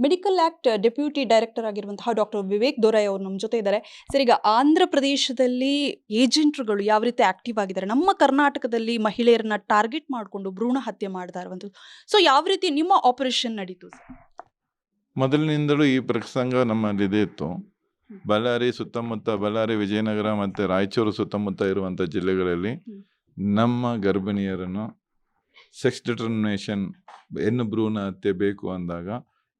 Medical act deputy director ಆಗಿರುವಂತಹ doctor Vivek Dorai ಅವರು ನಮ್ಮ ಜೊತೆ ಇದ್ದಾರೆ. ಸರ್, ಈಗ ಆಂಧ್ರ ಪ್ರದೇಶದಲ್ಲಿ ಏಜೆಂಟ್ರುಗಳು ಯಾವ ರೀತಿ ಆಕ್ಟಿವ್ ಆಗಿದ್ದಾರೆ, ನಮ್ಮ ಕರ್ನಾಟಕದಲ್ಲಿ ಮಹಿಳೆಯರನ್ನ ಟಾರ್ಗೆಟ್ ಮಾಡಿಕೊಂಡು ಭ್ರೂಣ ಹತ್ಯೆ ಮಾಡ್ತಾ ಇರುವಂಥದ್ದು. ಸೊ ಯಾವ ರೀತಿ ನಿಮ್ಮ ಆಪರೇಷನ್ ನಡೀತು ಸರ್? ಮೊದಲಿನಿಂದಲೂ ಈ ಪ್ರಸಂಗ ನಮ್ಮಲ್ಲಿದೆ ಇತ್ತು. ಬಳ್ಳಾರಿ ಸುತ್ತಮುತ್ತ, ಬಳ್ಳಾರಿ, ವಿಜಯನಗರ ಮತ್ತು ರಾಯಚೂರು ಸುತ್ತಮುತ್ತ ಇರುವಂಥ ಜಿಲ್ಲೆಗಳಲ್ಲಿ ನಮ್ಮ ಗರ್ಭಿಣಿಯರನ್ನು ಸೆಕ್ಸ್ ಡಿಟರ್ಮಿನೇಷನ್, ಹೆಣ್ಣು ಭ್ರೂಣ ಹತ್ಯೆ ಬೇಕು ಅಂದಾಗ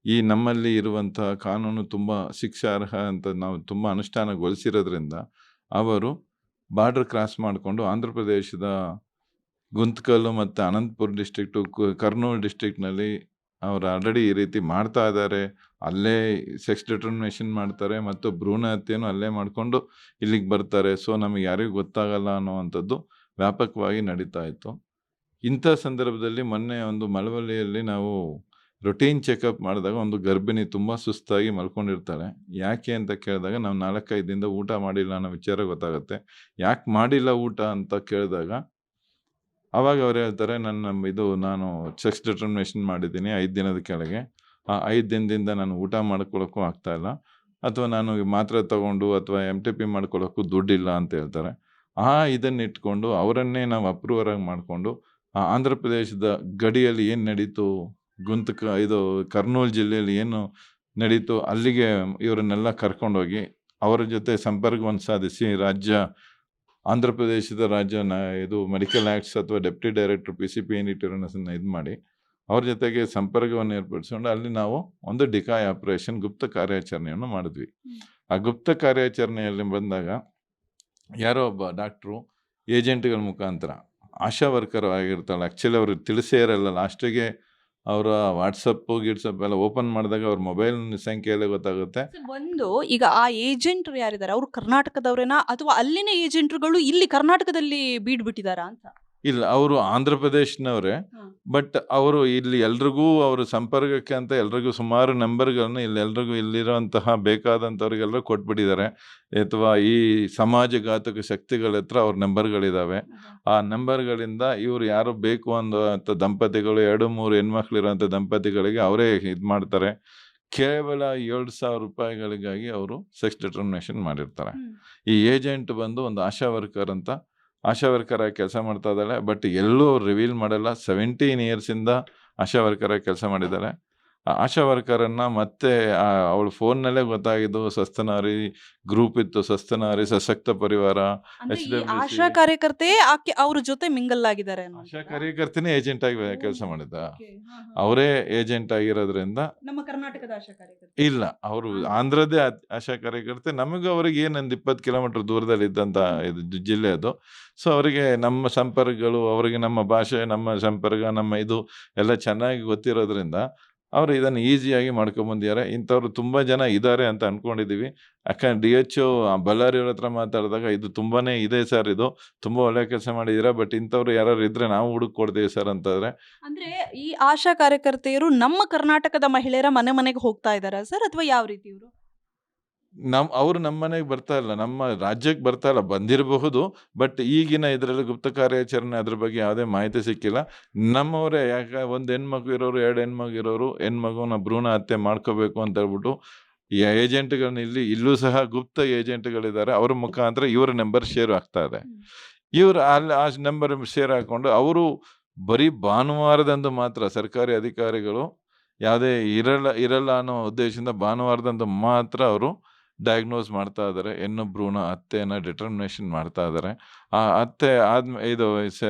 ಈ ನಮ್ಮಲ್ಲಿ ಇರುವಂಥ ಕಾನೂನು ತುಂಬ ಶಿಕ್ಷಾರ್ಹ ಅಂತ ನಾವು ತುಂಬ ಅನುಷ್ಠಾನಗೊಳಿಸಿರೋದ್ರಿಂದ ಅವರು ಬಾರ್ಡರ್ ಕ್ರಾಸ್ ಮಾಡಿಕೊಂಡು ಆಂಧ್ರ ಪ್ರದೇಶದ ಗುಂತ್ಕಲ್ ಮತ್ತು ಅನಂತಪುರ ಡಿಸ್ಟ್ರಿಕ್ಟು, ಕರ್ನೂಲ್ ಡಿಸ್ಟ್ರಿಕ್ಟ್ನಲ್ಲಿ ಅವರು ಆಲ್ರೆಡಿ ಈ ರೀತಿ ಮಾಡ್ತಾ ಇದ್ದಾರೆ. ಅಲ್ಲೇ ಸೆಕ್ಸ್ ಡಿಟರ್ಮಿನೇಷನ್ ಮಾಡ್ತಾರೆ ಮತ್ತು ಭ್ರೂಣ ಹತ್ಯೆನೂ ಅಲ್ಲೇ ಮಾಡಿಕೊಂಡು ಇಲ್ಲಿಗೆ ಬರ್ತಾರೆ. ಸೊ ನಮಗೆ ಯಾರಿಗೂ ಗೊತ್ತಾಗಲ್ಲ ಅನ್ನುವಂಥದ್ದು ವ್ಯಾಪಕವಾಗಿ ನಡೀತಾ ಇತ್ತು. ಇಂಥ ಸಂದರ್ಭದಲ್ಲಿ ಮೊನ್ನೆ ಒಂದು ಮಳವಳ್ಳಿಯಲ್ಲಿ ನಾವು ರೊಟೀನ್ ಚೆಕಪ್ ಮಾಡಿದಾಗ ಒಂದು ಗರ್ಭಿಣಿ ತುಂಬ ಸುಸ್ತಾಗಿ ಮಲ್ಕೊಂಡಿರ್ತಾಳೆ. ಯಾಕೆ ಅಂತ ಕೇಳಿದಾಗ ನಾವು 4-5 ದಿನದಿಂದ ಊಟ ಮಾಡಿಲ್ಲ ಅನ್ನೋ ವಿಚಾರ ಗೊತ್ತಾಗುತ್ತೆ. ಯಾಕೆ ಮಾಡಿಲ್ಲ ಊಟ ಅಂತ ಕೇಳಿದಾಗ ಆವಾಗ ಅವ್ರು ಹೇಳ್ತಾರೆ, ನಾನು ಸೆಕ್ಸ್ ಡಿಟರ್ಮಿನೇಷನ್ ಮಾಡಿದ್ದೀನಿ 5 ದಿನದ ಕೆಳಗೆ. ಆ 5 ದಿನದಿಂದ ನಾನು ಊಟ ಮಾಡ್ಕೊಳ್ಳೋಕ್ಕೂ ಆಗ್ತಾಯಿಲ್ಲ, ಅಥವಾ ನಾನು ಮಾತ್ರೆ ತಗೊಂಡು ಅಥವಾ MTP ಮಾಡ್ಕೊಳ್ಳೋಕ್ಕೂ ದುಡ್ಡಿಲ್ಲ ಅಂತ ಹೇಳ್ತಾರೆ. ಇದನ್ನಿಟ್ಕೊಂಡು ಅವರನ್ನೇ ನಾವು ಅಪ್ರೂವರಾಗಿ ಮಾಡಿಕೊಂಡು ಆಂಧ್ರ ಪ್ರದೇಶದ ಗಡಿಯಲ್ಲಿ ಏನು ನಡೀತು, ಕರ್ನೂಲ್ ಜಿಲ್ಲೆಯಲ್ಲಿ ಏನು ನಡೀತು ಅಲ್ಲಿಗೆ ಇವರನ್ನೆಲ್ಲ ಕರ್ಕೊಂಡೋಗಿ ಅವರ ಜೊತೆ ಸಂಪರ್ಕವನ್ನು ಸಾಧಿಸಿ ಆಂಧ್ರ ಪ್ರದೇಶದ ಇದು ಮೆಡಿಕಲ್ ಆ್ಯಕ್ಟ್ಸ್ ಅಥವಾ ಡೆಪ್ಟಿ ಡೈರೆಕ್ಟರ್ PCP ಯೂನಿಟನ್ನು ಇದು ಮಾಡಿ ಅವ್ರ ಜೊತೆಗೆ ಸಂಪರ್ಕವನ್ನು ಏರ್ಪಡಿಸ್ಕೊಂಡು ಅಲ್ಲಿ ನಾವು ಒಂದು ಡಿಕಾಯ್ ಆಪರೇಷನ್, ಗುಪ್ತ ಕಾರ್ಯಾಚರಣೆಯನ್ನು ಮಾಡಿದ್ವಿ. ಆ ಗುಪ್ತ ಕಾರ್ಯಾಚರಣೆಯಲ್ಲಿ ಬಂದಾಗ ಯಾರೋ ಒಬ್ಬ ಡಾಕ್ಟ್ರು ಏಜೆಂಟ್ಗಳ ಮುಖಾಂತರ, ಆಶಾ ವರ್ಕರ್ ಆಗಿರ್ತಾಳೆ, ಆ್ಯಕ್ಚುಲಿ ಅವ್ರಿಗೆ ತಿಳಿಸೇ ಇರಲ್ಲ. ಲಾಸ್ಟಿಗೆ ಅವರ ವಾಟ್ಸಪ್ಪು ಎಲ್ಲ ಓಪನ್ ಮಾಡಿದಾಗ ಅವ್ರ ಮೊಬೈಲ್ ಸಂಖ್ಯೆಯಲ್ಲೇ ಗೊತ್ತಾಗುತ್ತೆ. ಒಂದು ಈಗ ಆ ಏಜೆಂಟ್ರು ಯಾರಿದ್ದಾರೆ ಅವರು ಕರ್ನಾಟಕದವರೇನಾ, ಅಥವಾ ಅಲ್ಲಿನ ಏಜೆಂಟ್ರುಗಳು ಇಲ್ಲಿ ಕರ್ನಾಟಕದಲ್ಲಿ ಬೀಡ್ಬಿಟ್ಟಿದಾರಾ ಅಂತ? ಇಲ್ಲ, ಅವರು ಆಂಧ್ರ ಪ್ರದೇಶನವರೇ. ಬಟ್ ಅವರು ಇಲ್ಲಿ ಎಲ್ರಿಗೂ ಅವರು ಸಂಪರ್ಕಕ್ಕೆ ಅಂತ ಎಲ್ರಿಗೂ ಸುಮಾರು ನಂಬರ್ಗಳನ್ನು ಎಲ್ರಿಗೂ ಇಲ್ಲಿರೋಂತಹ ಬೇಕಾದಂಥವ್ರಿಗೆಲ್ಲರೂ ಕೊಟ್ಬಿಟ್ಟಿದ್ದಾರೆ. ಅಥವಾ ಈ ಸಮಾಜಘಾತಕ ಶಕ್ತಿಗಳ ಹತ್ರ ಅವ್ರ ನಂಬರ್ಗಳಿದ್ದಾವೆ. ಆ ನಂಬರ್ಗಳಿಂದ ಇವರು ಯಾರು ಬೇಕು ಅನ್ನೋಂಥ ದಂಪತಿಗಳು, 2-3 ಹೆಣ್ಮಕ್ಳಿರೋಂಥ ದಂಪತಿಗಳಿಗೆ ಅವರೇ ಇದು ಮಾಡ್ತಾರೆ. ಕೇವಲ 7,000 ರೂಪಾಯಿಗಳಿಗಾಗಿ ಅವರು ಸೆಕ್ಸ್ ಡಿಟರ್ಮಿನೇಷನ್ ಮಾಡಿರ್ತಾರೆ. ಈ ಏಜೆಂಟ್ ಬಂದು ಒಂದು ಆಶಾ ವರ್ಕರ್ ಆಗಿ ಕೆಲಸ ಮಾಡ್ತಾ ಇದ್ದಾಳೆ. ಬಟ್ ಎಲ್ಲೂ ರಿವೀಲ್ ಮಾಡಲ್ಲ. 17 ಇಯರ್ಸಿಂದ ಆಶಾ ವರ್ಕರ್ ಆಗಿ ಕೆಲಸ ಮಾಡಿದ್ದಾಳೆ. ಆ ಆಶಾ ವರ್ಕರನ್ನು ಮತ್ತೆ ಅವಳ ಫೋನ್ನಲ್ಲೇ ಗೊತ್ತಾಗಿದ್ದು ಸಸ್ತನಾರಿ ಗ್ರೂಪ್ ಇತ್ತು, ಸಸ್ತನಾರಿ ಸಶಕ್ತ ಪರಿವಾರ, ಆಶಾ ಕಾರ್ಯಕರ್ತೆ ಅವ್ರ ಜೊತೆ ಮಿಂಗಲ್ ಆಗಿದ್ದಾರೆ. ಆಶಾ ಕಾರ್ಯಕರ್ತನೇ ಏಜೆಂಟ್ ಆಗಿ ಕೆಲಸ ಮಾಡಿದ್ದ. ಅವರೇ ಏಜೆಂಟ್ ಆಗಿರೋದ್ರಿಂದ ನಮ್ಮ ಕರ್ನಾಟಕದ ಆಶಾ ಕಾರ್ಯಕರ್ತೆ ಇಲ್ಲ, ಅವರು ಆಂಧ್ರದೇ ಆಶಾ ಕಾರ್ಯಕರ್ತೆ. ನಮಗೂ ಅವ್ರಿಗೆ ಏನೊಂದು 20 ಕಿಲೋಮೀಟರ್ ದೂರದಲ್ಲಿ ಇದ್ದಂಥ ಇದು ಜಿಲ್ಲೆ ಅದು. ಸೊ ಅವರಿಗೆ ನಮ್ಮ ಸಂಪರ್ಕಗಳು, ಅವರಿಗೆ ನಮ್ಮ ಭಾಷೆ, ನಮ್ಮ ಸಂಪರ್ಕ, ನಮ್ಮ ಇದು ಎಲ್ಲ ಚೆನ್ನಾಗಿ ಗೊತ್ತಿರೋದ್ರಿಂದ ಅವರು ಇದನ್ನು ಈಸಿಯಾಗಿ ಮಾಡ್ಕೊಂಬಂದಿದ್ದಾರೆ. ಇಂಥವ್ರು ತುಂಬ ಜನ ಇದ್ದಾರೆ ಅಂತ ಅಂದ್ಕೊಂಡಿದ್ದೀವಿ. ಯಾಕಂದ್ರೆ DHO ಬಳ್ಳಾರಿಯವ್ರ ಹತ್ರ ಮಾತಾಡಿದಾಗ ಇದು ತುಂಬಾ ಇದೆ ಸರ್, ಇದು ತುಂಬ ಒಳ್ಳೆ ಕೆಲಸ ಮಾಡಿದ್ದೀರಾ, ಬಟ್ ಇಂಥವ್ರು ಯಾರು ಇದ್ದರೆ ನಾವು ಹುಡುಕೊಡ್ತೀವಿ ಸರ್ ಅಂತಂದರೆ. ಅಂದ್ರೆ ಈ ಆಶಾ ಕಾರ್ಯಕರ್ತೆಯರು ನಮ್ಮ ಕರ್ನಾಟಕದ ಮಹಿಳೆಯರ ಮನೆಗೆ ಹೋಗ್ತಾ ಇದಾರಾ ಸರ್, ಅಥವಾ ಯಾವ ರೀತಿ ಇವರು? ಅವರು ನಮ್ಮ ಮನೆಗೆ ಬರ್ತಾ ಇಲ್ಲ, ನಮ್ಮ ರಾಜ್ಯಕ್ಕೆ ಬರ್ತಾ ಇಲ್ಲ. ಬಂದಿರಬಹುದು, ಬಟ್ ಈಗಿನ ಇದರಲ್ಲಿ ಗುಪ್ತ ಕಾರ್ಯಾಚರಣೆ ಅದ್ರ ಬಗ್ಗೆ ಯಾವುದೇ ಮಾಹಿತಿ ಸಿಕ್ಕಿಲ್ಲ. ನಮ್ಮವರೇ, ಯಾಕೆ ಒಂದು ಹೆಣ್ಮಗು ಇರೋರು, 2 ಹೆಣ್ಮಗು ಇರೋರು ಹೆಣ್ಮಗುನ ಭ್ರೂಣ ಹತ್ಯೆ ಮಾಡ್ಕೋಬೇಕು ಅಂತ ಹೇಳ್ಬಿಟ್ಟು ಈ ಏಜೆಂಟ್ಗಳನ್ನ ಇಲ್ಲೂ ಸಹ ಗುಪ್ತ ಏಜೆಂಟ್ಗಳಿದ್ದಾರೆ. ಅವ್ರ ಮುಖಾಂತರ ಇವರ ನಂಬರ್ ಶೇರ್ ಆಗ್ತಾ ಇದೆ. ಇವರು ಅಲ್ಲಿ ಆ ನಂಬರ್ ಶೇರ್ ಹಾಕ್ಕೊಂಡು ಅವರು ಬರೀ ಭಾನುವಾರದಂದು ಮಾತ್ರ, ಸರ್ಕಾರಿ ಅಧಿಕಾರಿಗಳು ಯಾವುದೇ ಇರಲ್ಲ ಅನ್ನೋ ಉದ್ದೇಶದಿಂದ ಭಾನುವಾರದಂದು ಮಾತ್ರ ಅವರು ಡಯಾಗ್ನೋಸ್ ಮಾಡ್ತಾ ಇದ್ದಾರೆ. ಹೆಣ್ಣು ಭ್ರೂಣ ಹತ್ಯೆಯನ್ನು ಡಿಟರ್ಮಿನೇಷನ್ ಮಾಡ್ತಾ ಇದ್ದಾರೆ. ಆ ಹತ್ಯೆ ಆದ್ಮೇಲೆ ಇದು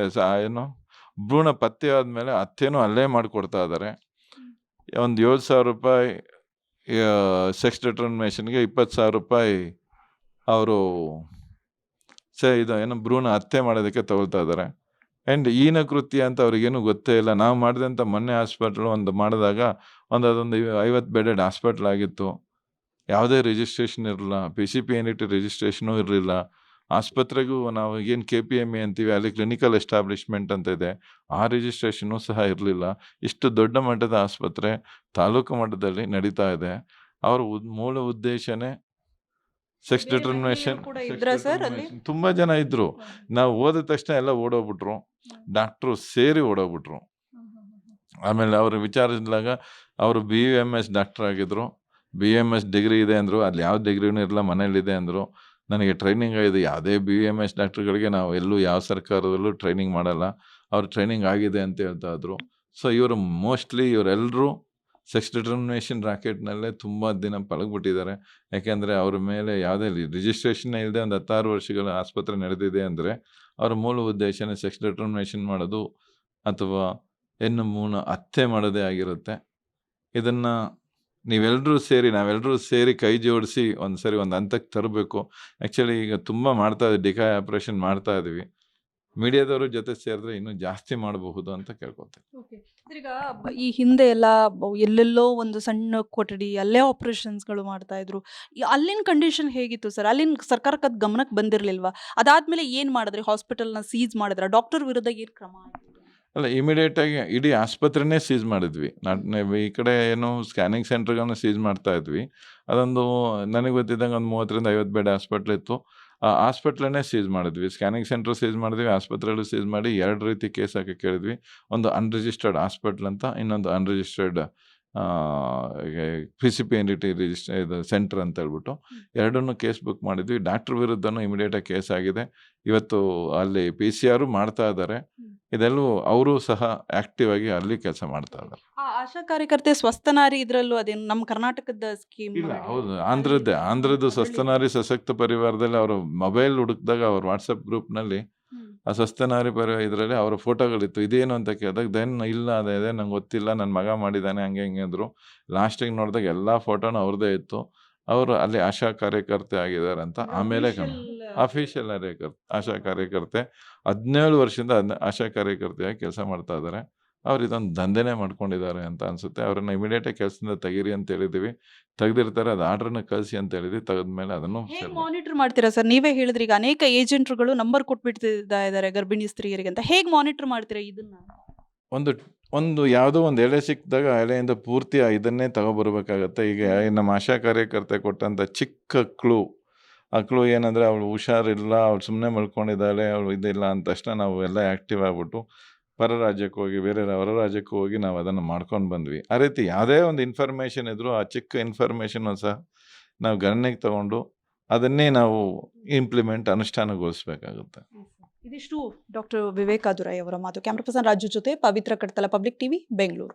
ಏನು ಭ್ರೂಣ ಪತ್ತೆ ಆದಮೇಲೆ ಹತ್ಯೆನೂ ಅಲ್ಲೇ ಮಾಡಿಕೊಡ್ತಾ ಇದ್ದಾರೆ. ಒಂದು 7,000 ರೂಪಾಯಿ ಸೆಕ್ಸ್ ಡಿಟರ್ಮಿನೇಷನ್ಗೆ, 20,000 ರೂಪಾಯಿ ಅವರು ಏನು ಭ್ರೂಣ ಹತ್ಯೆ ಮಾಡೋದಕ್ಕೆ ತಗೊಳ್ತಾ ಇದ್ದಾರೆ. ಆ್ಯಂಡ್ ಹೀನ ಕೃತ್ಯ ಅಂತ ಅವ್ರಿಗೇನು ಗೊತ್ತೇ ಇಲ್ಲ. ನಾವು ಮಾಡಿದಂಥ ಮೊನ್ನೆ ಹಾಸ್ಪಿಟ್ಲು ಮಾಡಿದಾಗ ಅದೊಂದು 50 ಬೆಡೆಡ್ ಹಾಸ್ಪಿಟ್ಲ್ ಆಗಿತ್ತು. ಯಾವುದೇ ರಿಜಿಸ್ಟ್ರೇಷನ್ ಇರಲಿಲ್ಲ, PCP ಯೂನಿಟ್ ರಿಜಿಸ್ಟ್ರೇಷನೂ ಇರಲಿಲ್ಲ. ಆಸ್ಪತ್ರೆಗೂ ನಾವು ಏನು KPME ಅಂತೀವಿ, ಅಲ್ಲಿ ಕ್ಲಿನಿಕಲ್ ಎಸ್ಟಾಬ್ಲಿಷ್ಮೆಂಟ್ ಅಂತ ಇದೆ, ಆ ರಿಜಿಸ್ಟ್ರೇಷನೂ ಸಹ ಇರಲಿಲ್ಲ. ಇಷ್ಟು ದೊಡ್ಡ ಮಟ್ಟದ ಆಸ್ಪತ್ರೆ ತಾಲೂಕು ಮಟ್ಟದಲ್ಲಿ ನಡೀತಾ ಇದೆ. ಅವ್ರ ಮೂಲ ಉದ್ದೇಶನೇ ಸೆಕ್ಸ್ ಡಿಟರ್ಮಿನೇಷನ್. ತುಂಬ ಜನ ಇದ್ದರು. ನಾವು ಹೋದ ತಕ್ಷಣ ಎಲ್ಲ ಓಡೋಗ್ಬಿಟ್ರು, ಡಾಕ್ಟ್ರು ಸೇರಿ ಓಡೋಗ್ಬಿಟ್ರು. ಆಮೇಲೆ ಅವರು ವಿಚಾರಿಸಿದಾಗ ಅವರು BMS ಡಾಕ್ಟರ್ ಆಗಿದ್ರು. BMS ಡಿಗ್ರಿ ಇದೆ ಅಂದರು. ಅಲ್ಲಿ ಯಾವ ಡಿಗ್ರಿನೂ ಇರಲ್ಲ, ಮನೇಲಿದೆ ಅಂದರು. ನನಗೆ ಟ್ರೈನಿಂಗ್ ಆಗಿದೆ. ಯಾವುದೇ BMS ಡಾಕ್ಟರ್ಗಳಿಗೆ ನಾವು ಎಲ್ಲೂ ಯಾವ ಸರ್ಕಾರದಲ್ಲೂ ಟ್ರೈನಿಂಗ್ ಮಾಡಲ್ಲ, ಅವ್ರ ಟ್ರೈನಿಂಗ್ ಆಗಿದೆ ಅಂತ ಹೇಳ್ತಾ ಇದ್ರು. ಸೊ ಇವರು ಮೋಸ್ಟ್ಲಿ ಇವರೆಲ್ಲರೂ ಸೆಕ್ಸ್ ಡಿಟರ್ಮಿನೇಷನ್ ರಾಕೆಟ್ನಲ್ಲೇ ತುಂಬ ದಿನ ಪಳಗ್ಬಿಟ್ಟಿದ್ದಾರೆ. ಯಾಕೆಂದರೆ ಅವ್ರ ಮೇಲೆ ಯಾವುದೇ ರಿಜಿಸ್ಟ್ರೇಷನ್ನೇ ಇಲ್ಲದೆ ಒಂದು 16 ವರ್ಷಗಳ ಆಸ್ಪತ್ರೆ ನಡೆದಿದೆ ಅಂದರೆ ಅವರ ಮೂಲ ಉದ್ದೇಶನೇ ಸೆಕ್ಸ್ ಡಿಟರ್ಮಿನೇಷನ್ ಮಾಡೋದು ಅಥವಾ ಹೆಣ್ಣು ಭ್ರೂಣ ಹತ್ಯೆ ಮಾಡೋದೇ ಆಗಿರುತ್ತೆ. ಇದನ್ನು ನಾವೆಲ್ಲರೂ ಸೇರಿ ಕೈ ಜೋಡಿಸಿ ಒಂದು ಹಂತಕ್ಕೆ ತರಬೇಕು. ಆ್ಯಕ್ಚುಲಿ ಈಗ ತುಂಬ ಮಾಡ್ತಾ ಇದ್ದೀವಿ, ಡಿಕಾಯ್ ಆಪ್ರೇಷನ್ ಮಾಡ್ತಾ ಇದ್ದೀವಿ. ಮೀಡಿಯಾದವ್ರ ಜೊತೆ ಸೇರಿದ್ರೆ ಇನ್ನೂ ಜಾಸ್ತಿ ಮಾಡಬಹುದು ಅಂತ ಕೇಳ್ಕೊತೀನಿ. ಈಗ ಈ ಹಿಂದೆ ಎಲ್ಲ ಎಲ್ಲೆಲ್ಲೋ ಒಂದು ಸಣ್ಣ ಕೊಠಡಿ ಅಲ್ಲೇ ಆಪರೇಷನ್ಸ್ಗಳು ಮಾಡ್ತಾ ಇದ್ರು. ಅಲ್ಲಿನ ಕಂಡೀಷನ್ ಹೇಗಿತ್ತು ಸರ್? ಅಲ್ಲಿನ ಸರ್ಕಾರಕ್ಕೆ ಅದು ಗಮನಕ್ಕೆ ಬಂದಿರಲಿಲ್ವಾ? ಅದಾದ್ಮೇಲೆ ಏನು ಮಾಡಿದ್ರಿ? ಹಾಸ್ಪಿಟಲ್ನ ಸೀಸ್ ಮಾಡಿದ್ರ? ಡಾಕ್ಟರ್ ವಿರುದ್ಧ ಏನು ಕ್ರಮ ಆಯ್ತು? ಅಲ್ಲ, ಇಮಿಡಿಯೇಟಾಗಿ ಇಡೀ ಆಸ್ಪತ್ರೆನೇ ಸೀಸ್ ಮಾಡಿದ್ವಿ. ಈ ಕಡೆ ಏನು ಸ್ಕ್ಯಾನಿಂಗ್ ಸೆಂಟ್ರ್ಗಳನ್ನ ಸೀಸ್ ಮಾಡ್ತಾ ಇದ್ವಿ. ಅದೊಂದು ನನಗೆ ಗೊತ್ತಿದ್ದಂಗೆ ಒಂದು 30ರಿಂದ 50 ಬೆಡ್ ಹಾಸ್ಪಿಟ್ಲ್ ಇತ್ತು. ಆ ಹಾಸ್ಪಿಟ್ಲನ್ನೇ ಸೀಸ್ ಮಾಡಿದ್ವಿ. ಸ್ಕ್ಯಾನಿಂಗ್ ಸೆಂಟ್ರ್ ಸೀಸ್ ಮಾಡಿದ್ವಿ, ಆಸ್ಪತ್ರೆಗಳು ಸೀಸ್ ಮಾಡಿ 2 ರೀತಿ ಕೇಸ್ ಹಾಕಿ ಕೇಳಿದ್ವಿ. ಒಂದು ಅನ್ರಿಜಿಸ್ಟರ್ಡ್ ಹಾಸ್ಪಿಟ್ಲ್ ಅಂತ, ಇನ್ನೊಂದು ಅನ್ರಿಜಿಸ್ಟರ್ಡ್ PCPNDT ಇದು ಸೆಂಟರ್ ಅಂತ ಹೇಳ್ಬಿಟ್ಟು ಎರಡನ್ನೂ ಕೇಸ್ ಬುಕ್ ಮಾಡಿದ್ವಿ. ಡಾಕ್ಟರ್ ವಿರುದ್ಧನೂ ಇಮಿಡಿಯೇಟಾಗಿ ಕೇಸ್ ಆಗಿದೆ. ಇವತ್ತು ಅಲ್ಲಿ PCR ಮಾಡ್ತಾ ಇದ್ದಾರೆ. ಇದೆಲ್ಲವೂ ಅವರು ಸಹ ಆಕ್ಟಿವ್ ಆಗಿ ಅಲ್ಲಿ ಕೆಲಸ ಮಾಡ್ತಾ ಇದ್ದಾರೆ. ಆಶಾ ಕಾರ್ಯಕರ್ತೆ ಸ್ವಸ್ಥನಾರಿ ಇದ್ರಲ್ಲೂ ಅದೇನು ನಮ್ಮ ಕರ್ನಾಟಕದ ಸ್ಕೀಮ್? ಇಲ್ಲ, ಹೌದು, ಆಂಧ್ರದ್ದು ಸ್ವಸ್ಥನಾರಿ ಸಶಕ್ತ ಪರಿವಾರದಲ್ಲಿ ಅವರು ಮೊಬೈಲ್ ಹುಡುಕಿದಾಗ ಅವ್ರ ವಾಟ್ಸಪ್ ಗ್ರೂಪ್ನಲ್ಲಿ ಆ ಸ್ವಸ್ಥನಾರಿ ಇದರಲ್ಲಿ ಅವರ ಫೋಟೋಗಳಿತ್ತು. ಇದೇನು ಅಂತ ಕೇಳಿದಾಗ ಇಲ್ಲ ಅದೇ ನಂಗೆ ಗೊತ್ತಿಲ್ಲ, ನನ್ನ ಮಗ ಮಾಡಿದ್ದಾನೆ, ಹಂಗೆ ಹಿಂಗೆ ಅಂದರು. ಲಾಸ್ಟಿಗೆ ನೋಡಿದಾಗ ಎಲ್ಲ ಫೋಟೋನು ಅವ್ರದ್ದೇ ಇತ್ತು. ಅವರು ಅಲ್ಲಿ ಆಶಾ ಕಾರ್ಯಕರ್ತೆ ಆಗಿದ್ದಾರೆ ಅಂತ ಆಮೇಲೆ ಅಫಿಷಿಯಲ್ ಆಶಾ ಕಾರ್ಯಕರ್ತೆ 17 ವರ್ಷದಿಂದ ಆಶಾ ಕಾರ್ಯಕರ್ತೆಯಾಗಿ ಕೆಲಸ ಮಾಡ್ತಾ ಇದ್ದಾರೆ. ಅವ್ರು ಇದೊಂದು ದಂಧೆನೇ ಮಾಡ್ಕೊಂಡಿದ್ದಾರೆ ಅಂತ ಅನಿಸುತ್ತೆ. ಅವರನ್ನು ಇಮಿಡಿಯೇಟಾಗಿ ಕೆಲಸದಿಂದ ತೆಗೀರಿ ಅಂತ ಹೇಳಿದ್ದೀವಿ. ತೆಗೆದಿರ್ತಾರೆ, ಅದು ಆರ್ಡ್ರನ್ನ ಕಳಿಸಿ ಅಂತ ಹೇಳಿದ್ವಿ. ತೆಗೆದ್ಮೇಲೆ ಅದನ್ನು ಮಾನಿಟರ್ ಮಾಡ್ತೀರಾ ಸರ್? ನೀವೇ ಹೇಳಿದ್ರಿ ಈಗ ಅನೇಕ ಏಜೆಂಟ್ರುಗಳು ನಂಬರ್ ಕೊಟ್ಬಿಡ್ತಿದ್ದ ಇದ್ದಾರೆ ಗರ್ಭಿಣಿ ಸ್ತ್ರೀಯರಿಗೆ ಅಂತ. ಹೇಗೆ ಮಾನಿಟರ್ ಮಾಡ್ತೀರಾ ಇದನ್ನ? ಒಂದು ಯಾವುದೋ ಒಂದು ಎಲೆ ಸಿಕ್ಕಿದಾಗ ಎಲೆಯಿಂದ ಪೂರ್ತಿ ಇದನ್ನೇ ತಗೊಬರ್ಬೇಕಾಗತ್ತೆ. ಈಗ ನಮ್ಮ ಆಶಾ ಕಾರ್ಯಕರ್ತೆ ಕೊಟ್ಟಂಥ ಚಿಕ್ಕ ಕ್ಲೂ, ಆ ಕ್ಲೂ ಏನಂದರೆ ಅವಳು ಹುಷಾರಿಲ್ಲ, ಅವಳು ಸುಮ್ಮನೆ ಮಲ್ಕೊಂಡಿದ್ದಾಳೆ, ಅವಳು ಇದಿಲ್ಲ ಅಂದ ತಕ್ಷಣ ನಾವು ಎಲ್ಲ ಆ್ಯಕ್ಟಿವ್ ಆಗಿಬಿಟ್ಟು ಹೊರ ರಾಜ್ಯಕ್ಕೆ ಹೋಗಿ ನಾವು ಅದನ್ನು ಮಾಡ್ಕೊಂಡು ಬಂದ್ವಿ. ಆ ರೀತಿ ಯಾವುದೇ ಒಂದು ಇನ್ಫಾರ್ಮೇಷನ್ ಇದ್ದರೂ ಆ ಚಿಕ್ಕ ಇನ್ಫಾರ್ಮೇಷನ್ನು ಸಹ ನಾವು ಗಣನೆಗೆ ತಗೊಂಡು ಅದನ್ನೇ ನಾವು ಅನುಷ್ಠಾನಗೊಳಿಸಬೇಕಾಗುತ್ತೆ. ಇದಿಷ್ಟು ಡಾಕ್ಟರ್ ವಿವೇಕ್ ದುರೈ ಅವರ ಮಾತು. ಕ್ಯಾಮ್ರಾ ಪರ್ಸನ್ ರಾಜು ಜೊತೆ ಪವಿತ್ರ ಕಡ್ತಲ, ಪಬ್ಲಿಕ್ ಟಿವಿ, ಬೆಂಗಳೂರು.